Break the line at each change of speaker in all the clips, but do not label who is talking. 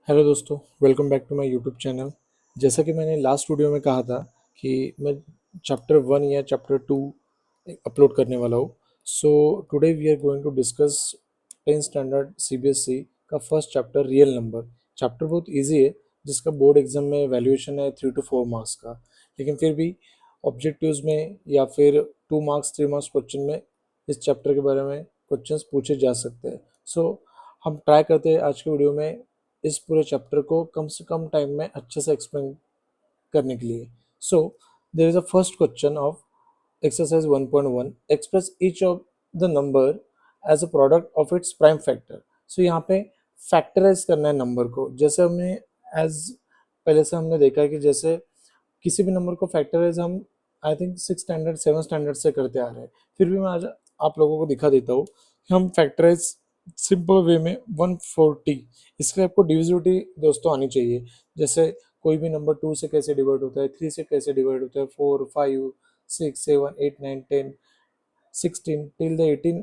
Hello दोस्तों, welcome back to my YouTube channel. जैसा कि मैंने लास्ट वीडियो में कहा था कि मैं चैप्टर 1 या चैप्टर 2 अपलोड करने वाला हूँ। So today we are going to discuss 10th standard CBSE का first chapter real number. Chapter बहुत इजी है, जिसका बोर्ड एग्जाम में वैल्यूएशन है 3 to 4 मार्क्स का। लेकिन फिर भी ऑब्जेक्टिव्स में या फिर 2 मार्क्स 3 मार्क्स क्वेश्चन में इस चैप्टर के बारे में क्वेश्चंस पूछे जा सकते हैं। सो हम ट्राई करते हैं आज के वीडियो में इस पूरे चैप्टर को कम से कम टाइम में अच्छे से एक्सप्लेन करने के लिए। So there is a first question of exercise 1.1, express each of the number as a product of its prime factor. So यहाँ पे फैक्टराइज करना है नंबर को। जैसे हमने एज पहले से हमने देखा है कि जैसे किसी भी नंबर को फैक्टराइज हम आई थिंक 6 स्टैंडर्ड 7 स्टैंडर्ड से करते आ रहे हैं। फिर भी मैं आज आप लोगों को दिखा देता हूँ कि हम फैक्टराइज सिंपल वे में 140। इसके लिए आपको डिविजिबिलिटी दोस्तों आनी चाहिए। जैसे कोई भी नंबर 2 से कैसे डिवाइड होता है, 3 से कैसे डिवाइड होता है, 4 5 6 7 8 9 10 16 till the 18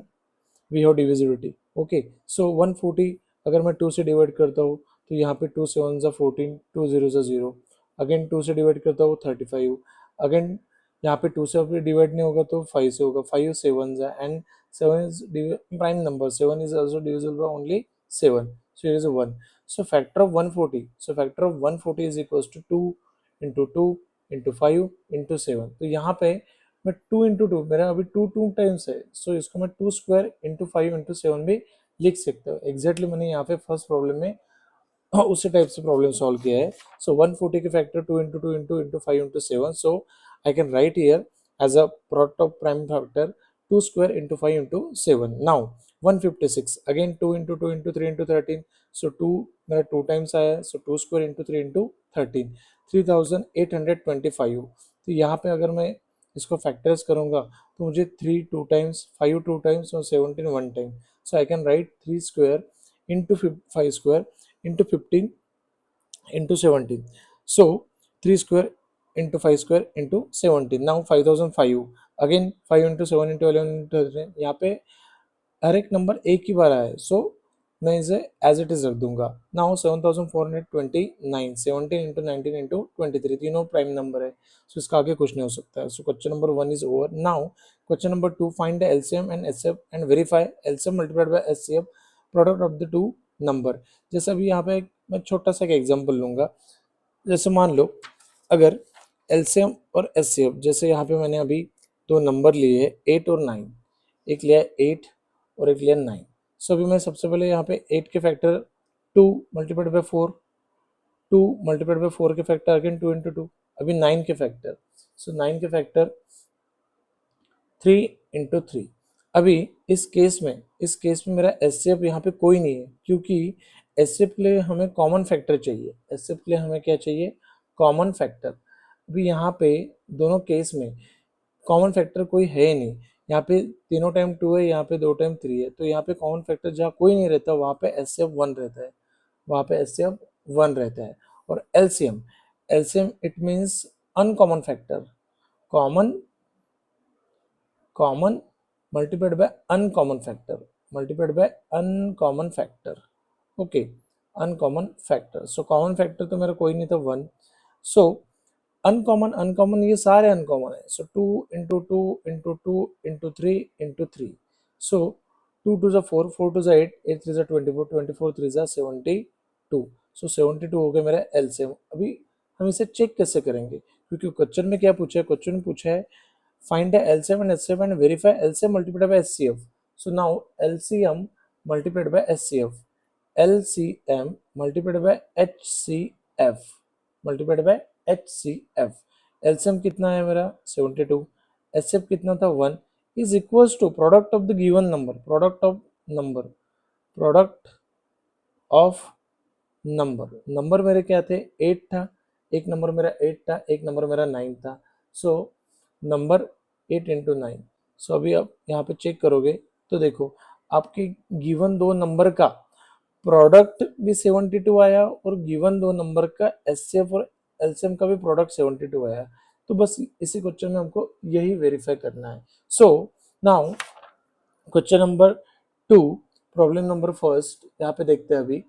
we have divisibility. Okay, so 140 अगर मैं 2 से डिवाइड करता हूँ तो यहाँ पे 2 7 ज़ा 14, 2 0 ज़ा 0। अगेन 2 से डिवाइड करता हूँ 35। अगेन यहाँ पे 2 से अगर डिवाइड नहीं होगा तो 5 से होगा, 5 7 ज़ा and 7 is prime number, 7 is also divisible by only 7, so here is a 1. So factor of 140, so factor of 140 is equals to 2 into 2 into 5 into 7। तो यहाँ पे मैं 2 इंटू टू, मेरा अभी 2 टाइम्स है, सो इसको मैं 2 स्क्वायर इंटू 5 इंटू 7 भी लिख सकता हूँ। एग्जैक्टली मैंने यहाँ पे फर्स्ट प्रॉब्लम में उसी टाइप से प्रॉब्लम सॉल्व किया है। सो 140 के factor 2 into two into into 5 into 7, so I can write here as a product of prime factor 2 square into 5 into 7। Now 156 again 2 into 2 into 3 into 13, so 2 मेरा 2 times आया है, सो 2 square into 3 into 13, 3825। तो यहाँ पे अगर मैं इसको फैक्टर्स करूंगा तो मुझे 3 2 टाइम्स, 5 2 टाइम्स और 17 1 time. So I can right 3 square into 5 square into 15 into 17, so 3 square into 5 square into 17, now 5005। again 5 into 7 into 11 into 13, यहाँ पे हर एक नंबर एक ही बार आया है, सो मैं इसे एज इट इज रख दूंगा। नाउ 7429, 17 इंटू 19 इंटू 23, तीनों प्राइम नंबर है, सो इसका आगे कुछ नहीं हो सकता है। So question number 1 is over. Now question number 2, find the LCM and HCF and verify LCM multiplied by HCF product of the two number. जैसे अभी यहाँ पे मैं छोटा सा एक एग्जांपल लूंगा। जैसे मान लो अगर एलसीएम और एचसीएफ, जैसे यहाँ पे मैंने अभी दो नंबर लिए 8 और 9, एक लिया 8 और एक लिया 9। सो अभी मैं सबसे पहले यहाँ पे 8 के factor 2 multiplied by 4, 2 multiplied by 4 के फैक्टर अगेन 2 इंटू 2, अभी 9 के फैक्टर, सो 9 के फैक्टर 3 इंटू 3। अभी इस केस में मेरा एचसीएफ यहाँ पे कोई नहीं है, क्योंकि एचसीएफ के लिए हमें कॉमन फैक्टर चाहिए। एचसीएफ के लिए हमें क्या चाहिए? Common factor. अभी यहाँ पे दोनों केस में कॉमन फैक्टर कोई है ही नहीं। यहाँ पे तीनों टाइम 2 है, यहाँ पे 2 टाइम 3 है, तो यहाँ पे कॉमन फैक्टर जहाँ कोई नहीं रहता वहाँ पे एचसीएफ 1 रहता है, वहाँ पे एचसीएफ 1 रहता है। और LCM, LCM it means uncommon factor, common common multiplied by uncommon factor, multiplied by uncommon factor. Okay, uncommon factor. So common factor तो मेरा कोई नहीं था 1, सो अनकॉमन अनकॉमन ये सारे अनकॉमन है। सो 2 इंटू 2 इंटू 2 इंटू 3 इंटू 3, सो 2 2 4, 4 2 8, 8 3 24, 24 3 72, सो 72 हो गया मेरा एलसीएम। अभी हम इसे चेक कैसे करेंगे? क्योंकि क्वेश्चन में क्या पूछा है? क्वेश्चन में पूछा है find the LCM and HCF and verify LCM multiplied by HCF. So now LCM multiplied by HCF, LCM multiplied by HCF, multiplied by HCF। LCM कितना है मेरा 72, HCF कितना था 1, is equals to product of the given number, product of number, product of number. Number मेरे क्या थे? 8 था, एक नंबर मेरा 8 था, एक नंबर मेरा 9 था। So number 8 into 9। सो अभी आप यहाँ पे चेक करोगे तो देखो आपके गिवन दो नंबर का प्रोडक्ट भी 72 आया और गिवन दो नंबर का एचसीएफ और एलसीएम का भी प्रोडक्ट 72 आया। तो बस इसी क्वेश्चन में हमको यही वेरीफाई करना है। So now question number 2, problem number first यहाँ पे देखते हैं। अभी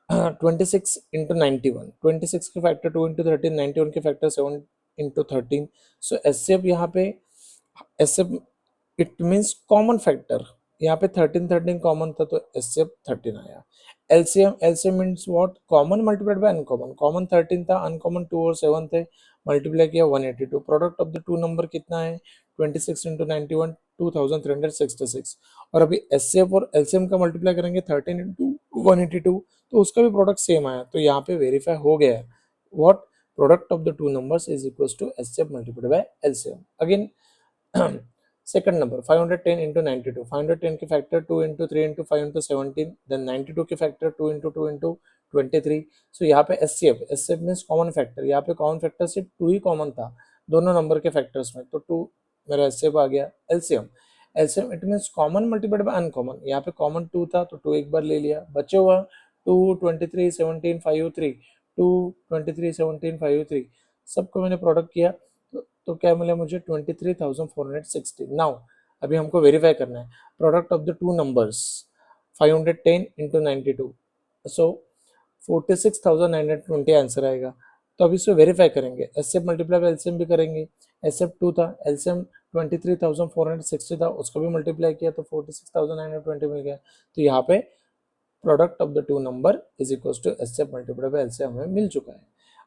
26 इंटू 91, 26 के फैक्टर 2 इंटू 13, 91 के फैक्टर 7 इंटू 13. सो एस सी एफ यहाँ पे S F it means common factor. यहाँ पे 13 कॉमन था तो एस सी एफ 13 आया. LCM, LCM means what, common multiplied by uncommon. Common 13 था, अनकॉमन 2 और 7 थे, मल्टीप्लाई किया 182. Product of the two number कितना है, 26 इंटू 91, 2366. और अभी एस सी एफ और एलसीएम का मल्टीप्लाई करेंगे 13 इंटू 182, तो उसका भी प्रोडक्ट सेम आया. तो यहाँ पे वेरीफाई हो गया है what, product of the two numbers is equal to HCF multiplied by LCM. Again second number 510 into 92, 510 के factor 2 into 3 into 5 into 17, then 92 के फैक्टर 2 into 2 into 23. सो यहाँ पे HCF, HCF means common factor. यहाँ पे common factor सिर्फ 2 ही common था दोनों number के फैक्टर्स में, तो 2 मेरा एचसीएफ आ गया. LCM, LCM it means common multiplied by uncommon. यहाँ पे कॉमन 2 था तो 2 एक बार ले लिया, बचे हुआ 2 23 17 5 3, 2 23 17 5 3, सबको मैंने प्रोडक्ट किया तो क्या मिला मुझे 23,460. नाउ अभी हमको वेरीफाई करना है product of the two numbers 510 into 92, so 46,920 answer आएगा. तो अभी इसको वेरीफाई करेंगे, S F multiply by LCM भी करेंगे. एस एफ 2 था, एलसीएम 23,460 था, उसको भी मल्टीप्लाई किया तो 46,920 मिल गया. तो यहाँ पे product of the two number is equal to S F multiply by LCM हमें मिल चुका है.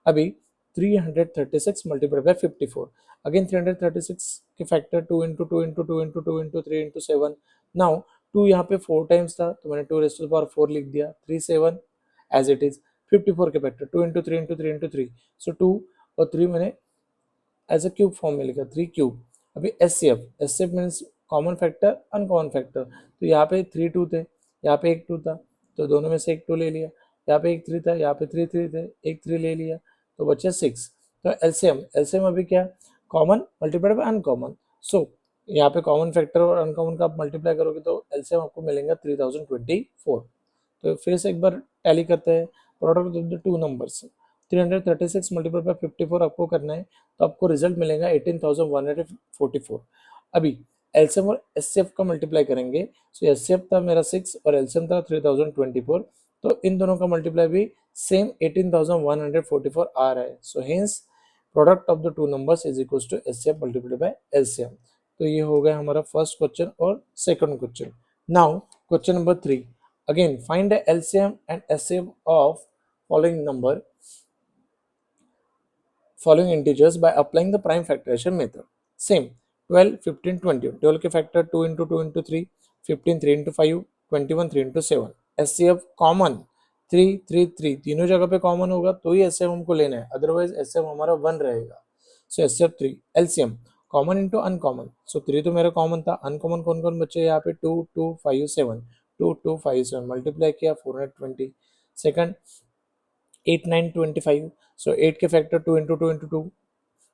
अभी 336 मल्टीप्लाई बाय 54, अगेन 336 के factor 2 into 2 into 2 into 2 into 3 into 7. Now 2 यहाँ पे 4 टाइम्स था तो मैंने 2 रेज़ टू द पावर 4 लिख दिया, 3 7 एज इट इज. 54 के फैक्टर 2 इंटू 3 इंटू 3 इंटू 3, सो 2 और 3 मैंने एज अ क्यूब फॉर्म में लिखा, 3 क्यूब. अभी S C F, S C F means common factor uncommon factor. तो यहाँ पे 3 2 थे, यहाँ पे एक 2 था तो दोनों में से एक 2 ले लिया. यहाँ पे एक 3 था, यहाँ पे 3 3 थे, एक 3 ले लिया तो बचे 6. तो एलसीएम, एलसीएम अभी क्या, कॉमन मल्टीप्लाइड बाय अनकॉमन. सो यहाँ पे कॉमन फैक्टर और अनकॉमन का आप मल्टीप्लाई करोगे तो एलसीएम आपको मिलेगा 3024. तो फिर से एक बार टैली करते हैं product of the two numbers. 336 multiply by 54 आपको करना है तो आपको रिजल्ट मिलेगा 18,144. अभी एलसीएम और एचसीएफ का मल्टीप्लाई करेंगे. सो एचसीएफ था मेरा 6 और एलसीएम था 3024, तो इन दोनों का मल्टीप्लाई भी सेम 18,144 आ रहा है. So hence product of the two numbers is equal to HCF multiply by LCM. तो ये हो गया हमारा फर्स्ट क्वेश्चन और second question. Now question number 3, again find the LCM and HCF of following number, following integers by applying the prime factorization method. Same 12 15 20, 12 के factor 2 into 2 into 3, 15 3 into 5, 21 3 into 7. HCF common 3 3 3, तीनों जगह पे common होगा तो ही HCF हमको लेना है, otherwise HCF हमारा 1 रहेगा. So HCF 3. LCM common into uncommon, so 3 तो मेरा कॉमन था, अनकॉमन कौन कौन बचे यहाँ पे 2 2 5 7, 2 2 5 7 मल्टीप्लाई किया 420. सेकंड 8 9 25, सो 8 के फैक्टर 2 इंटू 2 इंटू 2,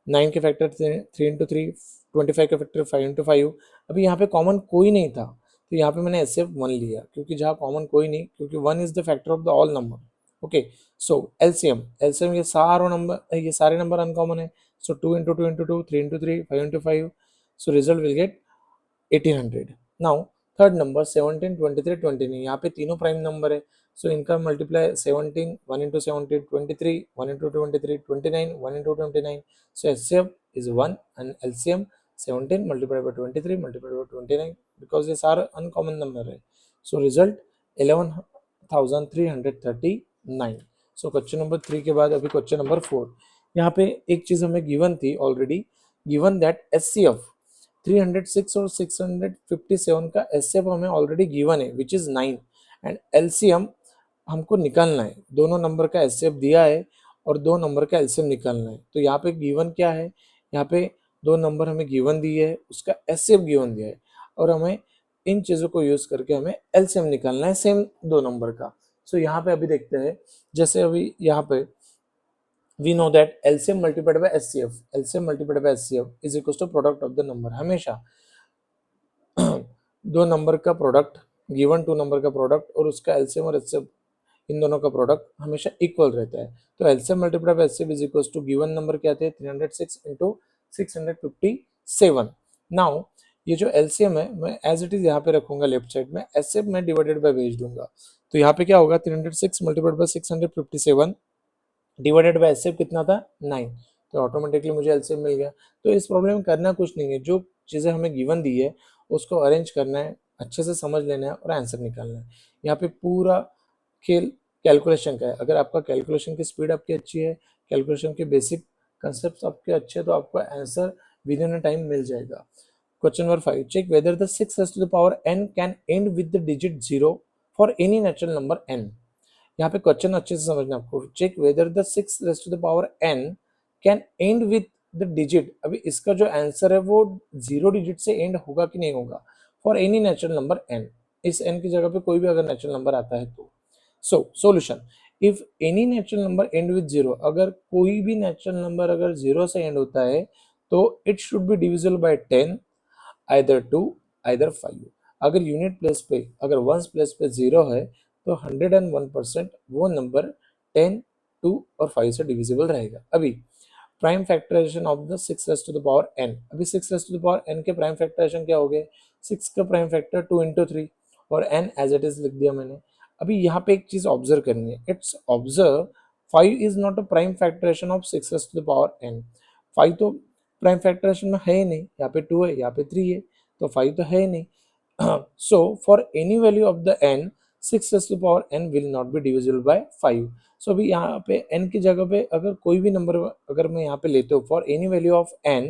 9 के फैक्टर 3 इंटू 3, 25 के फैक्टर 5 इंटू 5. अभी यहाँ पे कॉमन कोई नहीं था तो यहाँ पे मैंने एस एफ 1 लिया, क्योंकि जहाँ कॉमन कोई नहीं, क्योंकि 1 is the factor of the all number. Okay, so LCM, LCM ये सारे नंबर, ये सारे नंबर अनकॉमन है. सो 2 into 2 into 2, 3 into 3, 5 into 5, so result will get 1800. Now third number 17 23 29, यहाँ पे तीनों प्राइम नंबर है. सो इनका multiply 17 1 into 17, 23 1 into 23, 29 1 into 29. So HCF is 1 and LCM 17 multiply by 23 multiply by 29, because ये सारे अनकॉमन नंबर है. So result 11,339. So question number 3 के बाद अभी क्वेश्चन नंबर 4. यहाँ पे एक चीज हमें गिवन थी ऑलरेडी, गिवन दैट एचसीएफ 306 और 657 का एचसीएफ हमें ऑलरेडी गिवन है विच इज 9, एंड एलसीएम हमको निकालना है. दोनों नंबर का एचसीएफ दिया है और दो नंबर का एलसीएम निकालना है. तो यहाँ पे गिवन क्या है, यहाँ पे दो नंबर हमें गिवन दिए है, उसका एचसीएफ गिवन दिया है, और हमें इन चीजों को यूज करके हमें एलसीएम निकालना है सेम दो नंबर का. सो यहाँ पे अभी देखते हैं, जैसे अभी यहाँ पे we know that LCM multiplied by HCF, LCM multiplied by HCF is equals to product of the number. हमेशा दो नंबर का प्रोडक्ट, गिवन टू नंबर का प्रोडक्ट और उसका एलसीएम और एचसीएफ इन दोनों का प्रोडक्ट हमेशा इक्वल रहता है. तो LCM multiply by HCF is equal to given number क्या थे 306 इंटू 657. नाउ ये जो एलसीएम है मैं एज इट इज यहाँ पे रखूंगा लेफ्ट साइड में, एचसीएफ मैं डिवाइडेड बाय भेज दूंगा. तो यहाँ पे क्या होगा 306 multiplied by 657 divided by HCF कितना था 9, तो ऑटोमेटिकली मुझे एलसीएम मिल गया। तो इस प्रॉब्लम में करना कुछ नहीं है, जो चीज़ें हमें गिवन दी है उसको अरेंज करना है, अच्छे से समझ लेना है और आंसर निकालना है। यहाँ पे पूरा खेल कैलकुलेशन का है। अगर आपका कैलकुलेशन की स्पीड आपकी अच्छी है, कैलकुलेशन के बेसिक कंसेप्ट आपके अच्छे हैं, तो आपको answer within a time मिल जाएगा। Question number 5, check whether the 6 raised to the power n can end with the digit 0 for any natural number n। यहाँ पे क्वेश्चन अच्छे से समझना आपको। Check whether the 6 raised to the power n can end with the digit, अभी इसका जो answer है वो 0 डिजिट से एंड होगा कि नहीं होगा, for any natural number n, इस n की जगह पे कोई भी अगर नेचुरल नंबर आता है तो। So solution, if any natural number and with 0, अगर कोई भी नेचुरल नंबर अगर 0 से एंड होता है तो it should be divisible by 10, either 2 either 5। अगर यूनिट प्लेस पे अगर वंस प्लेस पे 0 है तो 101% वो नंबर 10, 2 और 5 से डिविजिबल रहेगा। अभी prime factorization of the 6 raised to the power n, अभी 6 raised to the power n के प्राइम फैक्टराइजेशन क्या हो गए, 6 का प्राइम फैक्टर 2 into 3 और n एज इट इज लिख दिया मैंने। अभी यहाँ पे एक चीज ऑब्जर्व करनी है, it's observe 5 is not a prime factorization of 6 raised to the power n। 5 तो प्राइम फैक्टराइजेशन में है ही नहीं, यहाँ पे 2 है यहाँ पे 3 है, तो 5 तो है ही नहीं। So for any value of the n 6 raised to the power n will not be divisible by 5। सो अभी यहाँ पे n की जगह पे अगर कोई भी नंबर अगर मैं यहाँ पे लेते हूँ, for any value of n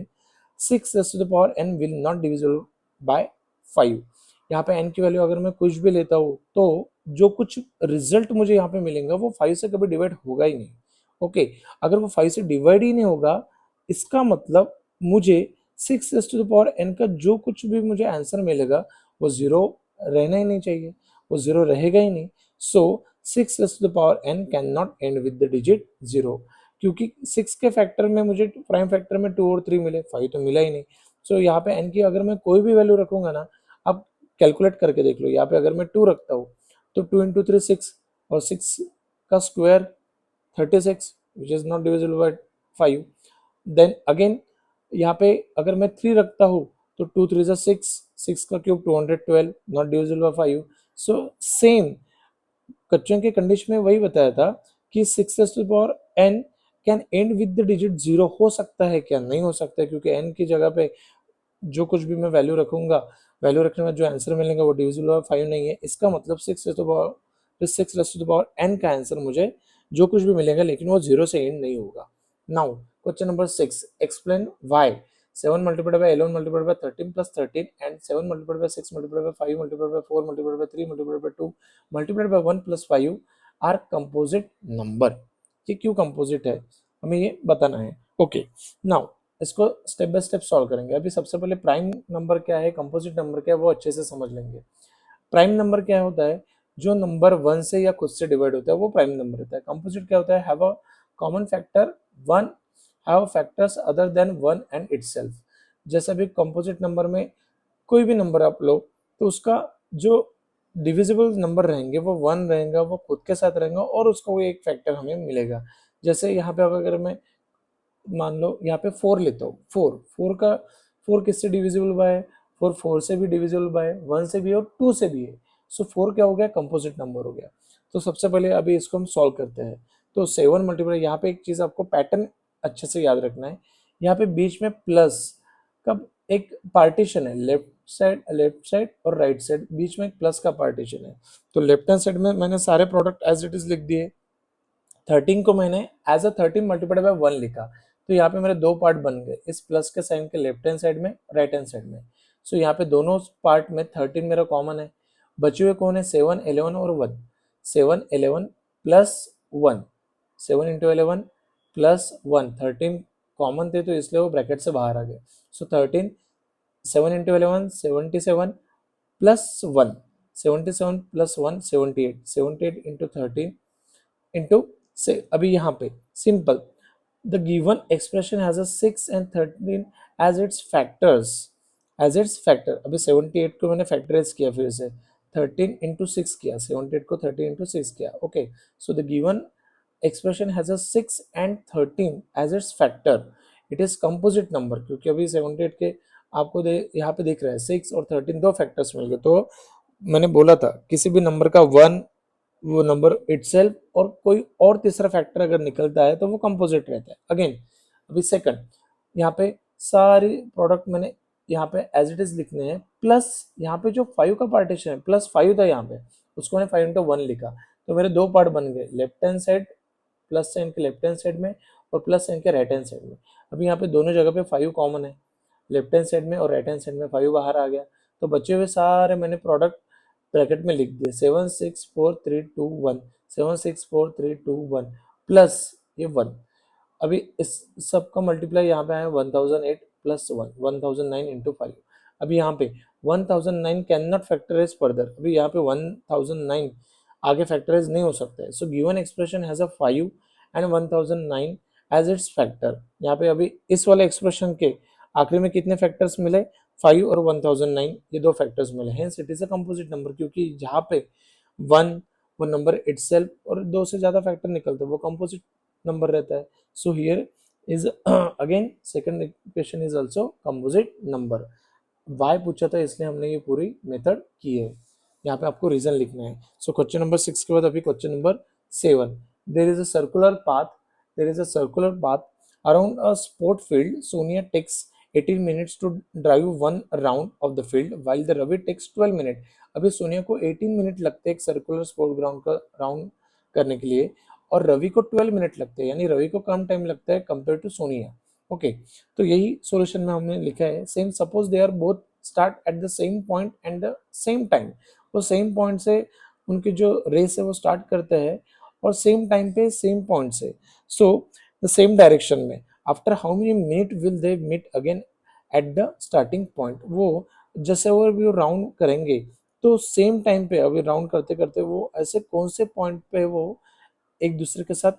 6 raised to the power n will not divisible by 5। यहाँ पे n की वैल्यू अगर मैं कुछ भी लेता हूँ तो जो कुछ रिजल्ट मुझे यहाँ पे मिलेगा वो 5 से कभी डिवाइड होगा ही नहीं। ओके, अगर वो 5 से डिवाइड ही नहीं होगा, इसका मतलब मुझे 6 raised to the power n का जो कुछ भी मुझे आंसर मिलेगा वो 0 रहना ही नहीं चाहिए, वो 0 रहेगा ही नहीं। सो 6 raised to the power n can not and with the digit 0, क्योंकि 6 के फैक्टर में मुझे प्राइम फैक्टर में 2 और 3 मिले, 5 तो मिला ही नहीं। सो यहाँ पे n की अगर मैं कोई भी वैल्यू रखूंगा ना, आप कैलकुलेट करके देख लो, यहाँ पे अगर मैं 2 रखता हूँ तो 2 into 3 6 और 6 का square 36 which is not divisible by 5। Then again यहाँ पे अगर मैं 3 रखता हूँ तो 2 3 जा 6, 6 का cube 212 not divisible by 5। So same question के कंडीशन में वही बताया था कि 6 raised to the power n can end with the digit 0, हो सकता है क्या, नहीं हो सकता है, क्योंकि n की जगह पे जो कुछ भी मैं वैल्यू रखूंगा, वैल्यू रखने में जो आंसर मिलेगा वो डिविजिबल बाय 5 नहीं है। इसका मतलब 6 raised to the power n का आंसर मुझे जो कुछ भी मिलेगा लेकिन वो 0 से एंड नहीं होगा। Now question number 6, explain why 7 multiplied by 11 multiplied by 13 plus 13 and 7 multiplied by 6 multiplied by 5 multiplied by 4 multiplied by 3 multiplied by 2 multiplied by 1 plus 5 are composite number. ये क्यों कंपोजिट है हमें ये बताना है। ओके, नाउ इसको स्टेप बाय स्टेप सॉल्व करेंगे। अभी सबसे पहले प्राइम नंबर क्या है, कंपोजिट नंबर क्या है, वो अच्छे से समझ लेंगे। प्राइम नंबर क्या होता है, जो नंबर 1 से या खुद से डिवाइड होता है वो प्राइम नंबर होता है। कंपोजिट क्या होता है, have a common factor 1, have factors other than 1 and itself. जैसे भी कंपोजिट नंबर में कोई भी नंबर आप लो तो उसका जो डिविजिबल नंबर रहेंगे वो 1 रहेगा, वो खुद के साथ रहेगा और उसका वो एक फैक्टर हमें मिलेगा। जैसे यहाँ पे अगर मैं मान लो यहाँ पे 4 लेता हूँ, 4 किससे डिविजिबल बाय है, 4 से भी डिविजिबल बाय है, 1 से भी और 2 से भी है। सो 4 क्या हो गया, कंपोजिट नंबर हो गया। तो सबसे पहले अभी इसको हम सॉल्व करते हैं। तो 7 मल्टीप्लाई, यहाँ पे एक चीज आपको पैटर्न अच्छे से याद रखना है, यहाँ पे बीच में प्लस का एक पार्टीशन है, लेफ्ट साइड और राइट साइड, बीच में एक प्लस का पार्टीशन है। तो लेफ्ट हैंड साइड में मैंने सारे प्रोडक्ट एज इट इज लिख दिए, 13 को मैंने एज अ 13 मल्टीप्लाइड बाय 1 लिखा। तो यहाँ पे मेरे दो पार्ट बन गए, इस प्लस के साइन के लेफ्ट हैंड साइड में, राइट हैंड साइड में। सो यहाँ पे दोनों पार्ट में 13 मेरा कॉमन है, बचे हुए कौन है 7 11 और 1। 7 11 प्लस 1, 7 इंटू 11 प्लस 1, 13 कॉमन थे तो इसलिए वो ब्रैकेट से बाहर आ गए। So 13 7 into 11 77 plus 1, 77 plus 1 78, 78 into 13 into से। अभी यहाँ पे simple, the given expression has a 6 and 13 as its factors, as its factor. अभी 78 को मैंने फैक्टराइज किया, फिर से 13 इंटू 6 किया, 78 को 13 इंटू 6 किया। Okay, so the given expression has a 6 and 13 as its factor, it is composite number, क्योंकि अभी 78 के आपको यहाँ पे दिख रहा है 6 और 13 दो फैक्टर्स मिल गए। तो मैंने बोला था किसी भी नंबर का 1 वो नंबर इटसेल्फ और कोई और तीसरा फैक्टर अगर निकलता है तो वो कंपोजिट रहता है। अगेन अभी सेकंड, यहाँ पे सारी प्रोडक्ट मैंने यहाँ पे एज इट इज लिखने हैं, प्लस यहाँ पे जो 5 का पार्टीशन है +5 था यहाँ पे, उसको मैंने 5 × 1 लिखा, तो मेरे दो पार्ट बन गए, left hand side plus sign के लेफ्ट हैंड साइड में और प्लस साइन के राइट हैंड साइड में। अभी यहाँ पे दोनों जगह पे 5 कॉमन है, लेफ्ट हैंड साइड में और राइट हैंड साइड में 5 बाहर आ गया, तो बचे हुए सारे मैंने प्रोडक्ट ब्रैकेट में लिख दिए, 76432 1, 76432 1 प्लस ये 1। अभी इस सब का मल्टीप्लाई यहाँ पे आया 1008 प्लस 1, 1009 × 5। अभी यहाँ पे 1009 कैन नॉट फैक्टराइज फर्दर, अभी यहाँ पे 1009 आगे फैक्टराइज नहीं हो सकता है, so given expression has a 5 and 1009 as its factor. यहाँ पे अभी इस वाले एक्सप्रेशन के आखिरी में कितने फैक्टर्स मिले, 5 और 1009, ये दो फैक्टर्स मिले, hence it is a composite number, क्योंकि जहाँ पे 1 वो नंबर इटसेल्फ और दो से ज्यादा फैक्टर निकलते हैं वो कंपोजिट नंबर रहता है। So here is again second equation is also composite number. Why पूछा था इसलिए हमने ये पूरी मेथड की है, यहाँ पे आपको रीजन लिखना है। सो क्वेश्चन नंबर 6 के बाद अभी question number 7, there is a circular path, there is a circular path around a sport field, Sonia takes 18 minutes to drive one round of the field while the Ravi takes 12 minutes। अभी सोनिया को 18 minute लगते हैं एक circular sport ground का round करने के लिए, और रवि को 12 मिनट लगते हैं, यानी रवि को कम टाइम लगता है कंपेयर टू सोनिया। ओके, तो यही सॉल्यूशन में हमने लिखा है। Same suppose they are both start at the same point and the same time, वो सेम पॉइंट से उनकी जो रेस है वो स्टार्ट करते हैं और सेम टाइम पे सेम पॉइंट से, सो द सेम डायरेक्शन में। After how many minute will they meet again at the starting point, वो जैसे वो राउंड करेंगे तो सेम टाइम पे अभी राउंड करते करते वो ऐसे कौन से पॉइंट पे वो एक दूसरे के साथ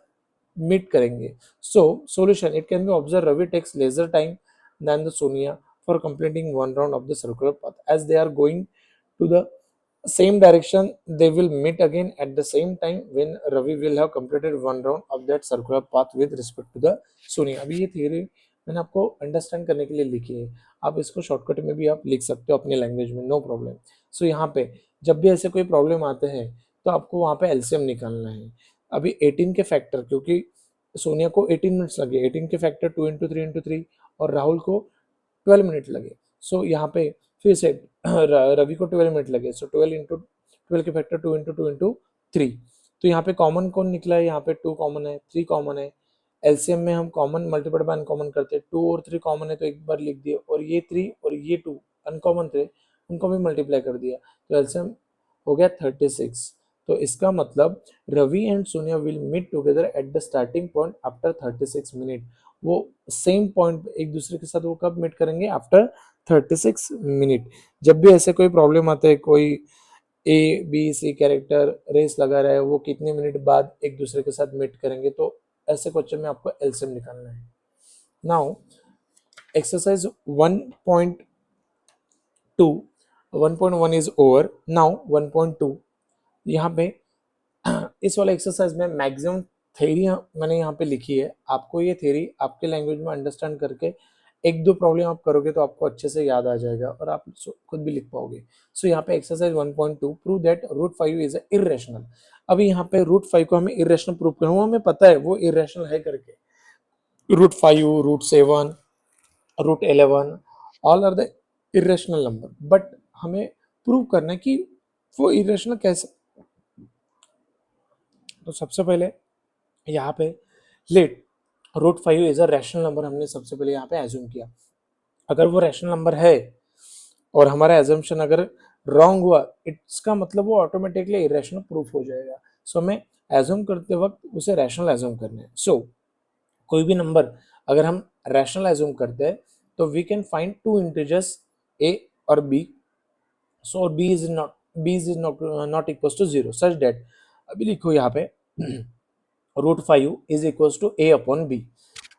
मीट करेंगे। So solution, it can be observe Ravi takes lesser time than the Sonia for completing one round of the circular path as they are going to the same direction, they will meet again at the same time when Ravi will have completed one round of that circular path with respect to the Sonia। अभी ये theory मैंने आपको understand करने के लिए लिखी है, आप इसको शॉर्टकट में भी आप लिख सकते हो अपनी लैंग्वेज में, नो प्रॉब्लम। सो यहाँ पे जब भी ऐसे कोई प्रॉब्लम आते हैं तो आपको वहाँ पे एलसीएम निकालना है। अभी 18 के फैक्टर, क्योंकि सोनिया को 18 मिनट्स लगे, 18 के फैक्टर 2 × 3 × 3 और राहुल को 12 मिनट लगे। सो यहाँ पे फिर से रवि को 12 मिनट लगे, सो 12 के फैक्टर 2 × 2 × 3। तो यहाँ पे कॉमन कौन निकला है, यहाँ पे 2 कॉमन है, 3 कॉमन है। एलसीएम में हम कॉमन मल्टीप्लाई बाय अनकॉमन करते हैं, 2 और 3 कॉमन है तो एक बार लिख दिए, और ये 3 और ये 2 अनकॉमन थे, उनको भी मल्टीप्लाई कर दिया, तो एलसीएम हो गया 36। तो इसका मतलब Ravi and Sonia will meet together at the starting point after 36 minute. वो सेम पॉइंट एक दूसरे के साथ वो कब मीट करेंगे, आफ्टर 36 मिनट। जब भी ऐसे कोई प्रॉब्लम आता है, कोई A B C character race लगा रहा है, वो कितने मिनट बाद एक दूसरे के साथ मीट करेंगे, तो ऐसे क्वेश्चन में आपको एलसीएम निकालना है। Now exercise 1.1 is over, now 1.2। यहाँ पे इस वाले एक्सरसाइज में मैक्सिमम थ्योरी मैंने यहाँ पे लिखी है, आपको ये थ्योरी आपके लैंग्वेज में अंडरस्टैंड करके एक दो प्रॉब्लम आप करोगे तो आपको अच्छे से याद आ जाएगा और आप खुद भी लिख पाओगे। सो यहाँ पे exercise 1.2, prove that √5 is irrational. अभी यहाँ पे √5 को हमें इरेशनल प्रूव करना, वो हमें पता है वो इरेशनल है करके, √5, √7, √11 all are the irrational number, but हमें प्रूव करना है कि वो इरेशनल कैसे। तो सबसे पहले यहाँ पे let √5 is a rational number, हमने सबसे पहले यहाँ पे एज्यूम किया। अगर वो रैशनल नंबर है और हमारा एजम्पशन अगर रॉन्ग हुआ, इसका मतलब वो ऑटोमेटिकली इरेशनल प्रूफ हो जाएगा। सो हमें एज्यूम करते वक्त उसे रैशनल एज्यूम करना है। सो कोई भी नंबर अगर हम रैशनल एज्यूम करते हैं तो we can find two integers a और b, so b is not equals to 0 such that, अभी लिखो यहाँ पे √5 इज इक्वल टू a/b।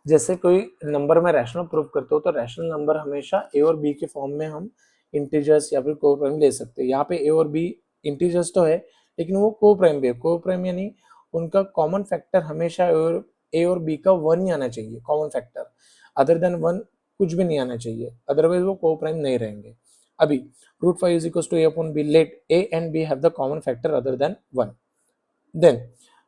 जैसे कोई नंबर में रैशनल प्रूफ करते हो तो रैशनल नंबर हमेशा ए और बी के फॉर्म में हम इंटीजर्स या फिर को प्राइम ले सकते हैं। यहाँ पे ए और बी इंटीजर्स तो है लेकिन वो को प्राइम भी है, को प्राइम यानी उनका कॉमन फैक्टर हमेशा ए और बी का 1 ही आना चाहिए, कॉमन फैक्टर अदर देन 1 कुछ भी नहीं आना चाहिए, अदरवाइज वो को प्राइम नहीं रहेंगे। अभी √5 is equal to a/b, let a and b have the common factor other than 1। then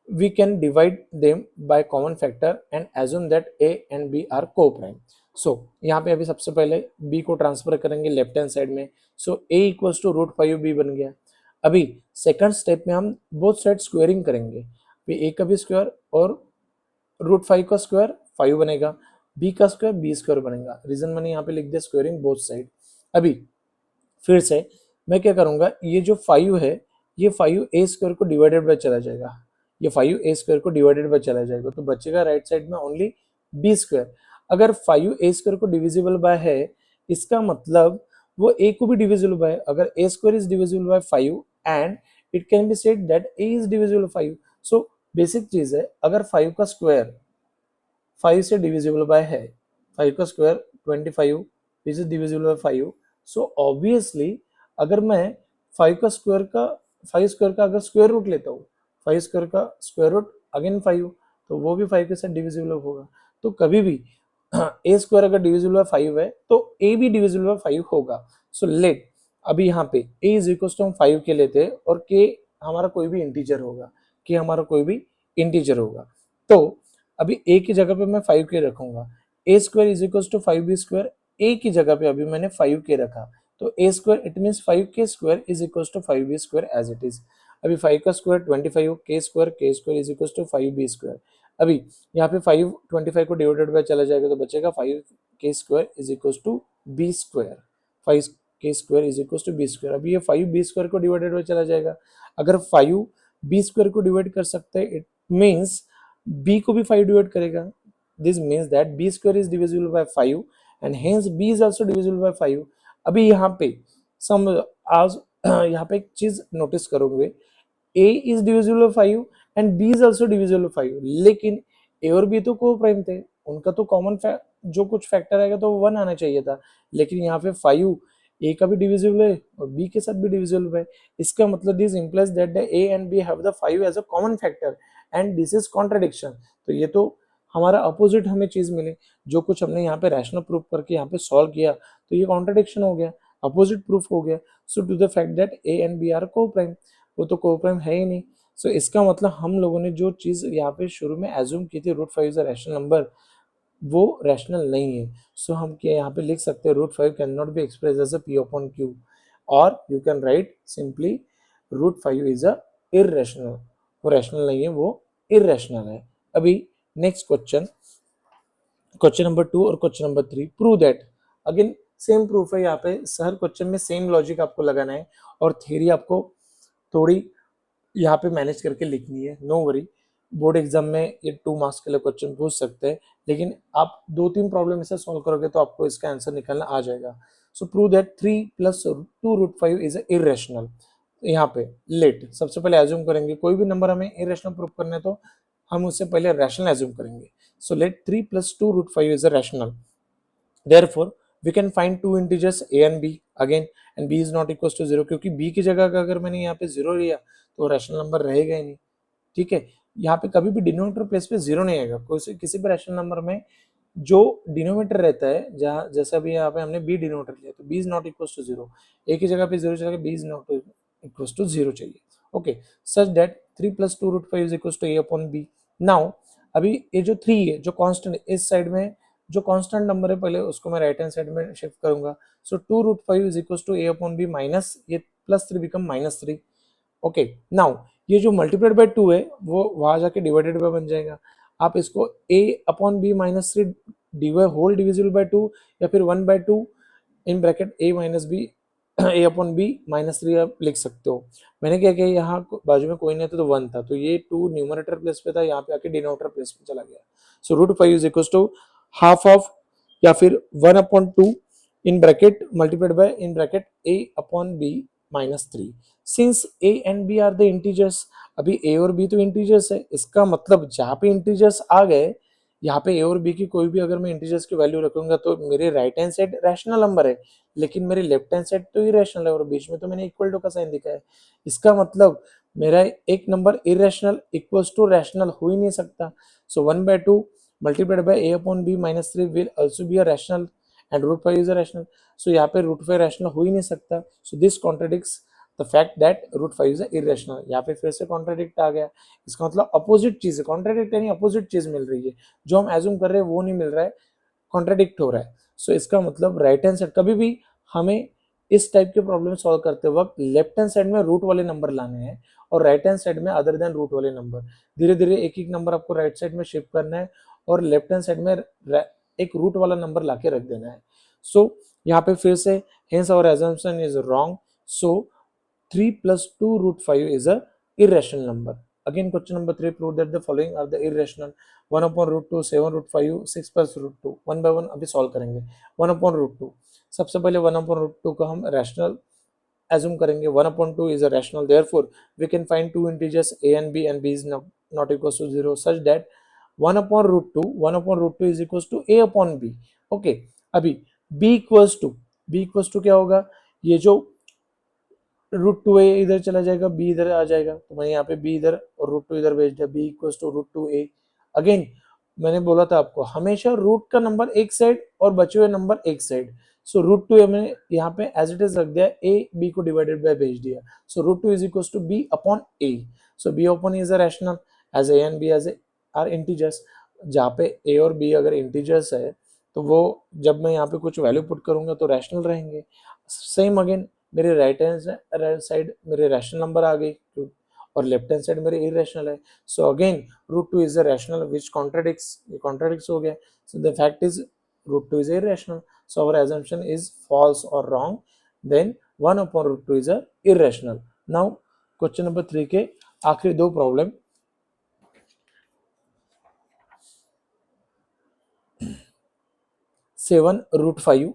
we can divide them by common factor and assume that a and b are co-prime. so यहाँ पे अभी सबसे पहले b को transfer करेंगे left hand side में, so a equals to root five b बन गया। अभी सेकंड स्टेप में हम बोथ साइड स्क्वेयरिंग करेंगे, a का भी स्क्वायर और रूट फाइव का स्क्वायर फाइव बनेगा, b का स्क्वायर बी स्क्वायर बनेगा। रीजन मैंने यहाँ पे लिख दिया स्क्वेयरिंग बोथ साइड। अभी फिर से मैं क्या करूंगा, ये जो फाइव है ये फाइव ए स्क्वायर को डिवाइडेड बाय चला जाएगा, ये फाइव ए स्क्वायर को डिवाइडेड बाय चला जाएगा, तो बचेगा राइट साइड में ओनली बी स्क्वायर। अगर फाइव ए स्क्वायर को डिविजिबल बाय है इसका मतलब वो ए को भी डिविजिबल बाय, अगर a square is divisible by five and it can be said that a is divisible five. So basic चीज है, अगर फाइव का स्क्वायर फाइव से डिविजिबल बाय है, फाइव का square 25 which is divisible by five, so obviously अगर मैं फाइव स्क्वायर का अगर स्क्वायर रूट लेता हूँ, फाइव स्क्वायर का स्क्वायर रूट अगेन फाइव, तो वो भी फाइव के साथ डिविजिबल होगा। तो कभी भी ए स्क्वायर अगर डिविजिबल बाय फाइव है तो ए भी डिविजिबल बाय फाइव होगा। सो लेट अभी यहाँ पे ए इज इक्वल टू हम फाइव के लेते हैं और के हमारा कोई भी इंटीजर होगा, के हमारा कोई भी इंटीजर होगा, तो अभी ए की जगह पे मैं फाइव के रखूंगा, a square is equal to five b square, a की जगह पे अभी मैंने फाइव के रखा, तो a square it mean five k square is equal to five b square as it is. अभी फाइव का square 25, k square is equal to five b square. अभी यहाँ पे फाइव 25 को डिवाइडेड बाय चला जाएगा तो बचेगा five k square is equal to b square, five k square is equal to b square. अभी ये फाइव बी स्क्वायर को डिवाइडेड बाय चला जाएगा, अगर फाइव बी स्क्वायर को डिवाइड कर सकते हैं इट मीन्स b को भी 5 डिवाइड करेगा, this means that b square is divisible by 5 and hence b is also divisible by 5। अभी यहाँ पे सम आज यहाँ पे एक चीज नोटिस करोगे, a is divisible by 5 and b is also divisible by 5, लेकिन a और b तो को प्राइम थे, उनका तो कॉमन जो कुछ फैक्टर आएगा तो 1 आना चाहिए था, लेकिन यहाँ पे 5 a का भी डिविजिबल है और b के साथ भी डिविजिबल है। इसका मतलब this implies that the a and b have the 5 as a common factor and this is contradiction. तो ये तो हमारा अपोजिट हमें चीज मिली, जो कुछ हमने यहाँ पे रैशनल प्रूफ करके यहाँ पे सॉल्व किया तो ये कॉन्ट्रडिक्शन हो गया, अपोजिट प्रूफ हो गया। So to the fact that a and b are coprime, वो तो को प्राइम है ही नहीं। सो इसका मतलब हम लोगों ने जो चीज यहाँ पे शुरू में एज्यूम की थी root five is a rational number, वो रैशनल नहीं है। सो हम क्या यहाँ पे लिख सकते हैं, root five cannot be express as a p upon q, और you can write simply root five is a irrational, वो रैशनल नहीं है, वो इररेशनल है। अभी नेक्स्ट क्वेश्चन, क्वेश्चन नंबर 2 और question number 3, prove that. Again same proof है, यहाँ पे हर क्वेश्चन में सेम लॉजिक आपको लगाना है और थ्योरी आपको थोड़ी यहाँ पे मैनेज करके लिखनी है। नो वरी, बोर्ड एग्जाम में ये 2 मार्क्स के लिए क्वेश्चन पूछ सकते हैं, लेकिन आप 2-3 प्रॉब्लम इसे सॉल्व करोगे तो आपको इसका आंसर निकालना आ जाएगा। So prove that 3 plus 2 root 5 is irrational. यहाँ पे लेट सबसे पहले एज्यूम करेंगे, कोई भी नंबर हमें इरेशनल प्रूव करने तो हम उससे पहले रैशनल एज्यूम करेंगे। So let 3 plus 2 root 5 is a rational, therefore we can find two integers a and b again, and b is not equals to 0, क्योंकि b की जगह का अगर मैंने यहाँ पे 0 लिया तो रैशनल नंबर रहेगा ही नहीं। ठीक है, यहाँ पे कभी भी डिनोमिनेटर प्लेस पे 0 नहीं आएगा, कोई किसी भी रैशनल नंबर में जो डिनोमिनेटर रहता है, जहाँ जैसा भी यहाँ पे हमने b डिनोमिनेटर लिया तो b is not equal to 0, a की जगह पे 0 चला गया, b is not equal to 0 चाहिए। Okay, such that 3 plus 2 root 5 is equal to a upon b। Now अभी ये जो 3 है जो कांस्टेंट इस साइड में जो कांस्टेंट नंबर है पहले उसको मैं राइट हैंड साइड में शिफ्ट करूंगा। So 2 root 5 is equal to a upon b minus ये plus 3 become minus 3। Okay, now ये जो मल्टीप्लाइड बाय 2 है वो वहां जाके डिवाइडेड बाय बन जाएगा। आप इसको a upon b minus 3 divide whole divisible by 2 या फिर 1 by 2 in bracket a minus b a upon b minus 3 आप लिख सकते हो। मैंने क्या किया, यहाँ बाजू में कोई नहीं था तो 1 था, तो ये 2 न्यूमरेटर प्लेस पे था, यहाँ पे आके डिनोमिनेटर प्लेस पे चला गया। So root 5 is equal to half of या फिर 1 upon 2 in bracket multiplied by in bracket a upon b minus 3। Since a and b are the integers, अभी a और b तो इंटीजर्स है, इसका मतलब जहाँ पे इंटीजर्स आ गए यहाँ पे a और b की कोई भी अगर मैं इंटीजर्स की वैल्यू रखूंगा तो मेरे right hand side rational number है, लेकिन मेरे लेफ्ट हैंड साइड तो इरेशनल है और बीच में तो मैंने इक्वल टू का साइन दिखा है। इसका मतलब मेरा एक number irrational equals to rational हो ही नहीं सकता। सो 1 by 2 multiplied by a upon b minus 3 will also be a rational and root 5 is a rational। सो यहाँ पे रूट 5 रैशनल हो ही नहीं सकता। So this contradicts the fact that root 5 is irrational. यहाँ पे फिर से कॉन्ट्राडिक्ट आ गया, इसका मतलब अपोजिट चीज है, कॉन्ट्राडिक्ट यानी अपोजिट चीज मिल रही है, जो हम एज्यूम कर रहे हैं वो नहीं मिल रहा है, कॉन्ट्राडिक्ट हो रहा है। सो इसका मतलब राइट हैंड साइड, कभी भी हमें इस टाइप के प्रॉब्लम सॉल्व करते वक्त लेफ्ट हैंड साइड में रूट वाले नंबर लाने हैं और राइट हैंड साइड में अदर देन रूट वाले नंबर। धीरे धीरे एक एक नंबर आपको राइट साइड में शिफ्ट करना है और लेफ्ट हैंड साइड में एक रूट वाला नंबर लाके रख देना है। सो यहाँ पे फिर से hence our assumption is wrong. सो 3 plus 2 root 5 is a irrational number. Again, question number 3, prove that the following are the irrational. 1 upon root 2, 7 root 5, 6 plus root 2. One by one अभी सॉल्व करेंगे। 1 upon root 2, सबसे पहले 1 upon root 2 को हम rational assume करेंगे। 1 upon 2 is a rational, therefore we can find two integers a and b is not equals to 0 such that 1 upon root 2, 1 upon root 2 is equals to a upon b. Okay, अभी b equals to क्या होगा, ये जो root two ए इधर चला जाएगा, B इधर आ जाएगा, तो मैं यहाँ पे बी इधर और रूट टू इधर भेज दिया, b equals to root two a. Again मैंने बोला था आपको हमेशा रूट का नंबर एक साइड और बचे हुए नंबर एक साइड। सो रूट टू मैंने यहाँ पे एज इट इज रख दिया, ए बी को डिवाइडेड बाय भेज दिया। So root two is equals to b upon a. So b upon is a rational as a and b as a are integers. जहाँ पे ए और बी अगर integers है तो वो जब मैं यहाँ पे कुछ वैल्यू पुट करूंगा तो रैशनल रहेंगे। सेम अगेन मेरे राइट हैंड साइड मेरे रैशनल नंबर आ गई और लेफ्ट हैंड साइड मेरे इरेशनल है। So again root two is a rational which contradicts हो गया। So the fact is root two is irrational. So our assumption is false और wrong, then 1 upon root two is a irrational. Now question number 3 के आखिरी दो problem. 7 root 5,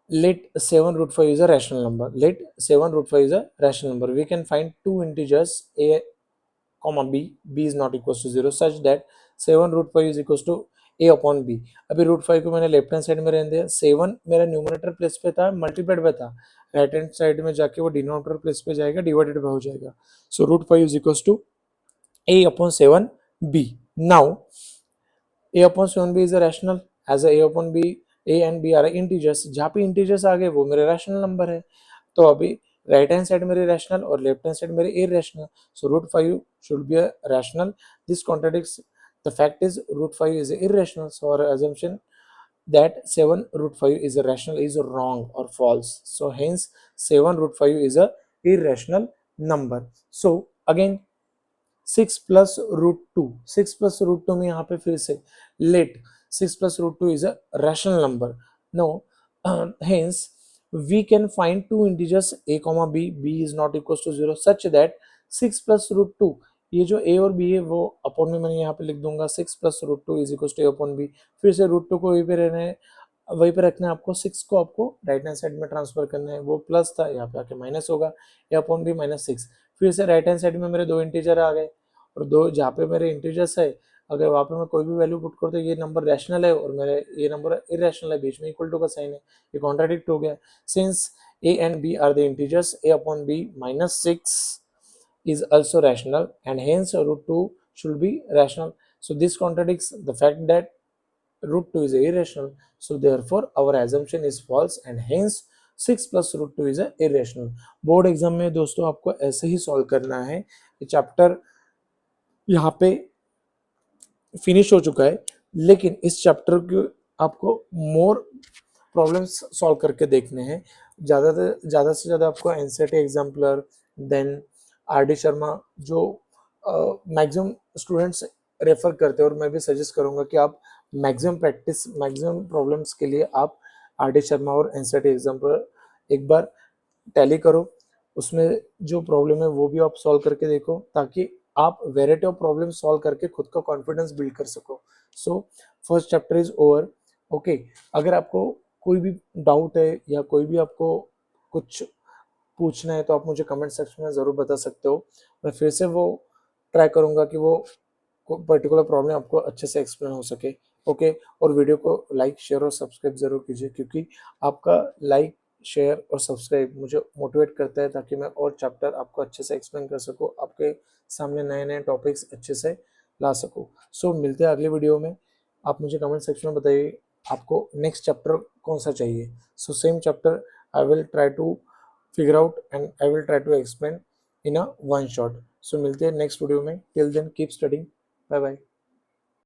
let 7 root 5 is a rational number, let 7 root 5 is a rational number, we can find two integers a comma b is not equals to 0 such that 7 root 5 is equals to a upon b। अभी root 5 को मैंने left hand side में रहने दिया, 7 मेरा numerator place पे था, multiplied पे था, राइट हैंड साइड में जाके वो डिनोमिनेटर प्लेस पे जाएगा, डिवाइडेड पे हो जाएगा। So root 5 is equals to a upon 7 b। Now a upon 7b is a rational, as a upon b a and b are integers। जहाँ पे इंटीजर्स आ गए वो मेरे रैशनल नंबर है, तो अभी राइट हैंड साइड मेरे रैशनल और लेफ्ट हैंड साइड मेरे irrational. So root 5 should be a rational, this contradicts the fact is root 5 is irrational, so our assumption that 7 root 5 is a rational is wrong or false, so hence 7 root 5 is a irrational number। So again 6 plus root two, 6 plus root two में यहाँ पे फिर से let 6 plus root two is a rational number. No hence we can find two integers a comma b, b is not equal to 0 such that 6 plus root two, ये जो a और b है वो अपॉन में मैंने यहाँ पे लिख दूंगा, 6 plus root two is equal to a upon b। फिर से रूट टू को वहीं पे रहना है, वहीं पे रखना है आपको, 6 को आपको राइट हैंड साइड में ट्रांसफर करना है, वो प्लस था यहाँ पे आके माइनस होगा, a अपॉन b माइनस 6। फिर से राइट हैंड साइड में मेरे दो इंटीजर आ गए और दो जहाँ पे मेरे इंटीजर्स है अगर वहाँ पे मैं कोई भी वैल्यू पुट करता हूँ, ये नंबर रैशनल है और मेरे ये नंबर इरेशनल है, बीच में इक्वल टू का साइन है, ये कॉन्ट्राडिक्ट हो गया। Since a and b are the integers, a upon b minus 6 is also rational and hence root 2 should be rational, so this contradicts the fact that root 2 is irrational, so therefore our assumption is false and hence 6 plus root 2 is a irrational। Board exam में दोस्तों आपको ऐसे ही solve करना है, ये chapter यहाँ पे finish हो चुका है, लेकिन इस चैप्टर के आपको मोर प्रॉब्लम्स सॉल्व करके देखने हैं। ज़्यादा से ज़्यादा आपको NCERT exemplar, then R D Sharma जो मैक्सिमम स्टूडेंट्स रेफर करते हैं और मैं भी सजेस्ट करूँगा कि आप मैक्सिमम प्रॉब्लम्स के लिए आप आर डी शर्मा और एनसीईआरटी एग्जाम्पलर एक बार टैली करो, उसमें जो प्रॉब्लम है वो भी आप सॉल्व करके देखो ताकि आप वेराइटी ऑफ प्रॉब्लम सॉल्व करके खुद का कॉन्फिडेंस बिल्ड कर सको। So first chapter is over. Okay, अगर आपको कोई भी डाउट है या कोई भी आपको कुछ पूछना है तो आप मुझे कमेंट सेक्शन में ज़रूर बता सकते हो, मैं फिर से वो ट्राई करूँगा कि वो पर्टिकुलर प्रॉब्लम आपको अच्छे से एक्सप्लेन हो सके। ओके, और वीडियो को लाइक शेयर और सब्सक्राइब जरूर कीजिए क्योंकि आपका लाइक शेयर और सब्सक्राइब मुझे मोटिवेट करता है ताकि मैं और चैप्टर आपको अच्छे से एक्सप्लेन कर सकूं, आपके सामने नए नए टॉपिक्स अच्छे से ला सकूं। सो मिलते हैं अगले वीडियो में। आप मुझे कमेंट सेक्शन में बताइए आपको नेक्स्ट चैप्टर कौन सा चाहिए। So same chapter I will try to figure out and I will try to explain in a one shot. So मिलते हैं नेक्स्ट वीडियो में. Till then keep studying. Bye bye.